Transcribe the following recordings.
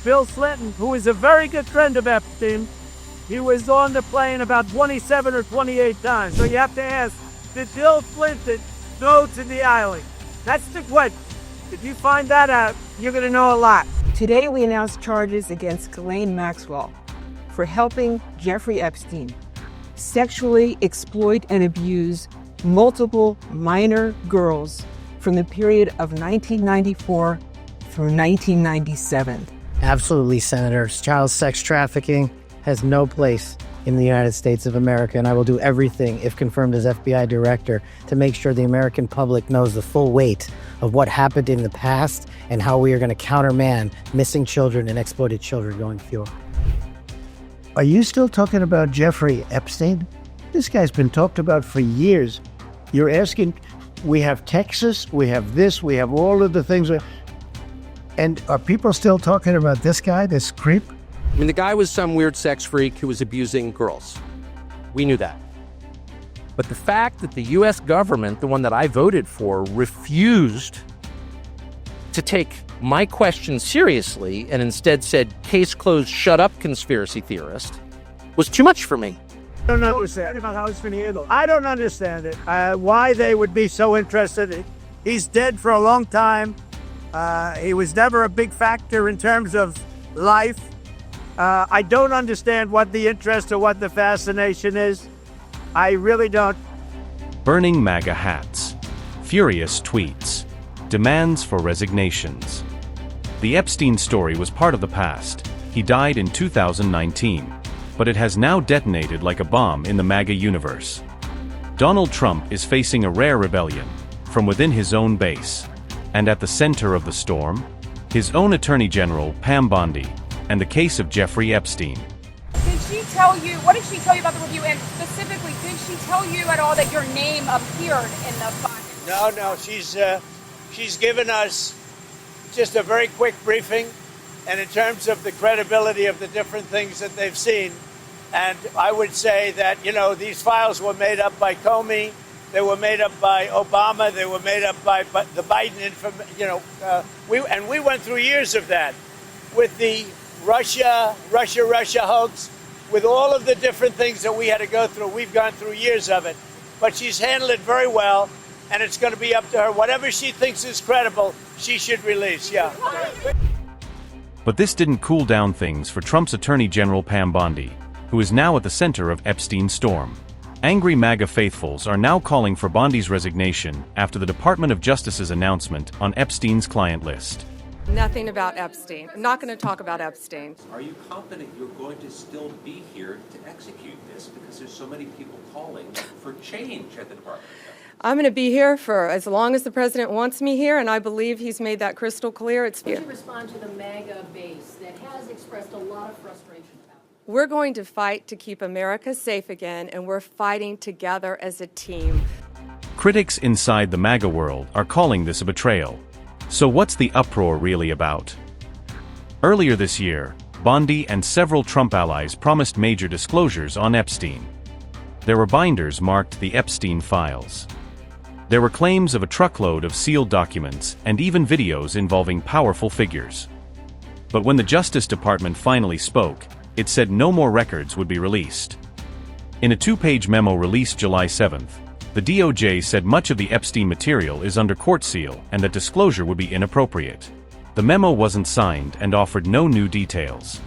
Bill Clinton, who is a very good friend of Epstein, he was on the plane about 27 or 28 times. So you have to ask, did Bill Clinton go to the island? That's the question. If you find that out, you're going to know a lot. Today we announced charges against Ghislaine Maxwell for helping Jeffrey Epstein sexually exploit and abuse multiple minor girls from the period of 1994 through 1997. Absolutely, Senator. Child sex trafficking has no place in the United States of America, and I will do everything, if confirmed as FBI director, to make sure the American public knows the full weight of what happened in the past and how we are going to countermand missing children and exploited children going forward. Are you still talking about Jeffrey Epstein? This guy's been talked about for years. You're asking, we have Texas, we have this, we have all of the things. And are people still talking about this guy, this creep? I mean, the guy was some weird sex freak who was abusing girls. We knew that. But the fact that the U.S. government, the one that I voted for, refused to take my question seriously and instead said, case closed, shut up, conspiracy theorist, was too much for me. I don't understand about how it's been handled. I don't understand it. Why they would be so interested. He's dead for a long time. He was never a big factor in terms of life. I don't understand what the interest or what the fascination is. I really don't. Burning MAGA hats. Furious tweets. Demands for resignations. The Epstein story was part of the past. He died in 2019. But it has now detonated like a bomb in the MAGA universe. Donald Trump is facing a rare rebellion from within his own base. And at the center of the storm, his own Attorney General Pam Bondi and the case of Jeffrey Epstein. Did she tell you, what did she tell you about the review? And specifically, did she tell you at all that your name appeared in the file? No, she's given us just a very quick briefing, and in terms of the credibility of the different things that they've seen. And I would say that, these files were made up by Comey, they were made up by Obama, they were made up by the Biden information, we went through years of that with the Russia hoax, with all of the different things that we had to go through. We've gone through years of it. But she's handled it very well, and it's going to be up to her. Whatever she thinks is credible, she should release, yeah. But this didn't cool down things for Trump's Attorney General Pam Bondi, who is now at the center of Epstein's storm. Angry MAGA faithfuls are now calling for Bondi's resignation after the Department of Justice's announcement on Epstein's client list. Nothing about Epstein. I'm not going to talk about Epstein. Are you confident you're going to still be here to execute this? Because there's so many people calling for change at the Department of Justice. I'm going to be here for as long as the president wants me here, and I believe he's made that crystal clear. It's Would you respond to the MAGA base that has expressed a lot of frustration about it? We're going to fight to keep America safe again, and we're fighting together as a team. Critics inside the MAGA world are calling this a betrayal. So what's the uproar really about? Earlier this year, Bondi and several Trump allies promised major disclosures on Epstein. There were binders marked the Epstein files. There were claims of a truckload of sealed documents and even videos involving powerful figures. But when the Justice Department finally spoke, it said no more records would be released. In a 2-page memo released July 7th, the DOJ said much of the Epstein material is under court seal and that disclosure would be inappropriate. The memo wasn't signed and offered no new details.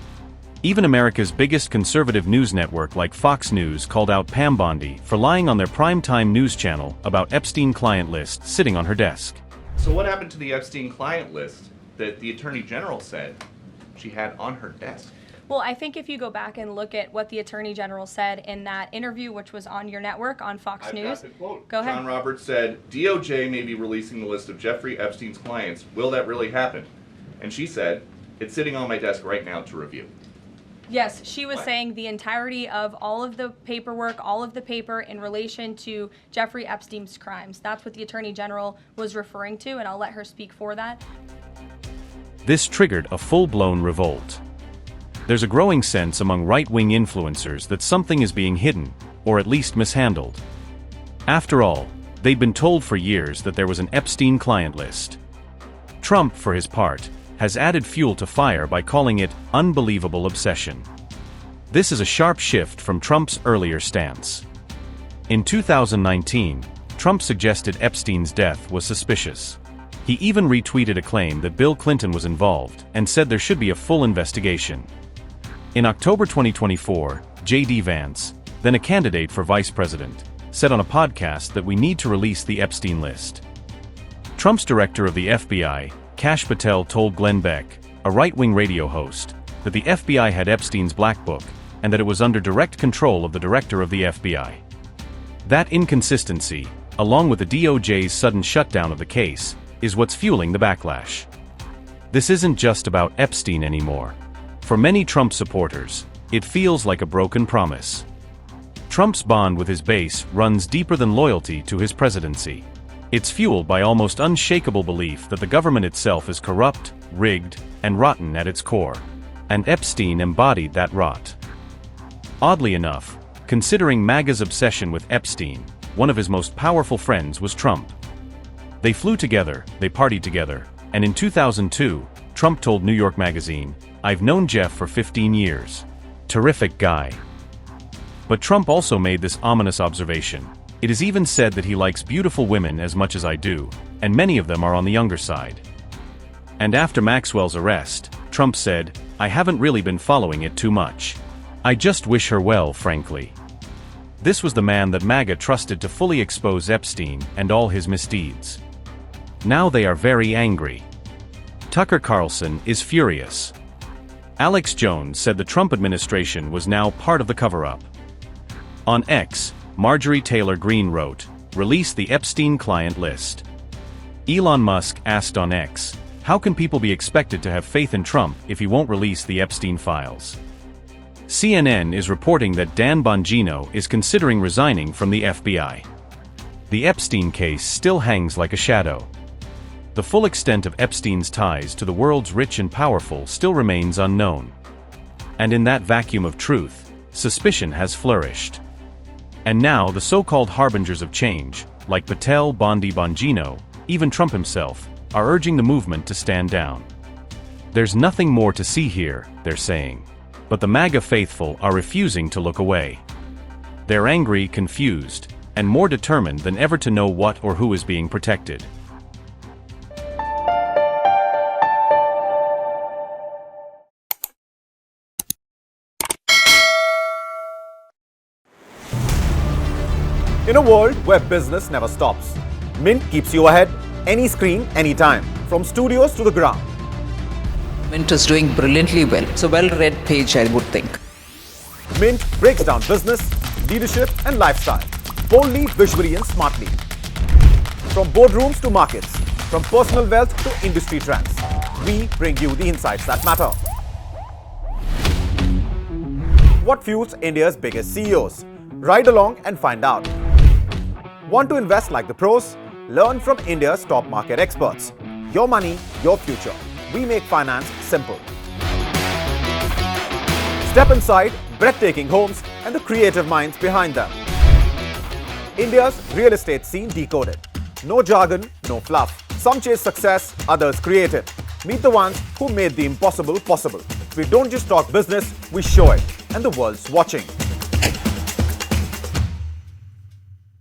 Even America's biggest conservative news network like Fox News called out Pam Bondi for lying on their primetime news channel about Epstein client list sitting on her desk. So what happened to the Epstein client list that the Attorney General said she had on her desk? Well, I think if you go back and look at what the Attorney General said in that interview, which was on your network on Fox News. Got the quote. Go ahead. John Roberts said, DOJ may be releasing the list of Jeffrey Epstein's clients. Will that really happen? And she said, it's sitting on my desk right now to review. Yes, she was saying the entirety of all of the paperwork, all of the paper in relation to Jeffrey Epstein's crimes. That's what the Attorney General was referring to, and I'll let her speak for that. This triggered a full-blown revolt. There's a growing sense among right-wing influencers that something is being hidden, or at least mishandled. After all, they'd been told for years that there was an Epstein client list. Trump, for his part, has added fuel to fire by calling it unbelievable obsession. This is a sharp shift from Trump's earlier stance. In 2019, Trump suggested Epstein's death was suspicious. He even retweeted a claim that Bill Clinton was involved and said there should be a full investigation. In October 2024, J.D. Vance, then a candidate for vice president, said on a podcast that we need to release the Epstein list. Trump's director of the FBI, Kash Patel, told Glenn Beck, a right-wing radio host, that the FBI had Epstein's black book and that it was under direct control of the director of the FBI. That inconsistency, along with the DOJ's sudden shutdown of the case, is what's fueling the backlash. This isn't just about Epstein anymore. For many Trump supporters, it feels like a broken promise. Trump's bond with his base runs deeper than loyalty to his presidency. It's fueled by almost unshakable belief that the government itself is corrupt, rigged, and rotten at its core. And Epstein embodied that rot. Oddly enough, considering MAGA's obsession with Epstein, one of his most powerful friends was Trump. They flew together, they partied together, and in 2002, Trump told New York Magazine, "I've known Jeff for 15 years. Terrific guy." But Trump also made this ominous observation. It is even said that he likes beautiful women as much as I do, and many of them are on the younger side. And after Maxwell's arrest, Trump said, "I haven't really been following it too much. I just wish her well, frankly." This was the man that MAGA trusted to fully expose Epstein and all his misdeeds. Now they are very angry. Tucker Carlson is furious. Alex Jones said the Trump administration was now part of the cover-up. On X, Marjorie Taylor Greene wrote, "Release the Epstein client list." Elon Musk asked on X, "How can people be expected to have faith in Trump if he won't release the Epstein files?" CNN is reporting that Dan Bongino is considering resigning from the FBI. The Epstein case still hangs like a shadow. The full extent of Epstein's ties to the world's rich and powerful still remains unknown. And in that vacuum of truth, suspicion has flourished. And now the so-called harbingers of change, like Patel, Bondi, Bongino, even Trump himself, are urging the movement to stand down. There's nothing more to see here, they're saying. But the MAGA faithful are refusing to look away. They're angry, confused, and more determined than ever to know what or who is being protected. In a world where business never stops, Mint keeps you ahead, any screen, anytime, from studios to the ground. Mint is doing brilliantly well. It's a well-read page, I would think. Mint breaks down business, leadership, and lifestyle, boldly, visually, and smartly. From boardrooms to markets, from personal wealth to industry trends, we bring you the insights that matter. What fuels India's biggest CEOs? Ride along and find out. Want to invest like the pros? Learn from India's top market experts. Your money, your future. We make finance simple. Step inside breathtaking homes and the creative minds behind them. India's real estate scene decoded. No jargon, no fluff. Some chase success, others create it. Meet the ones who made the impossible possible. We don't just talk business, we show it. And the world's watching.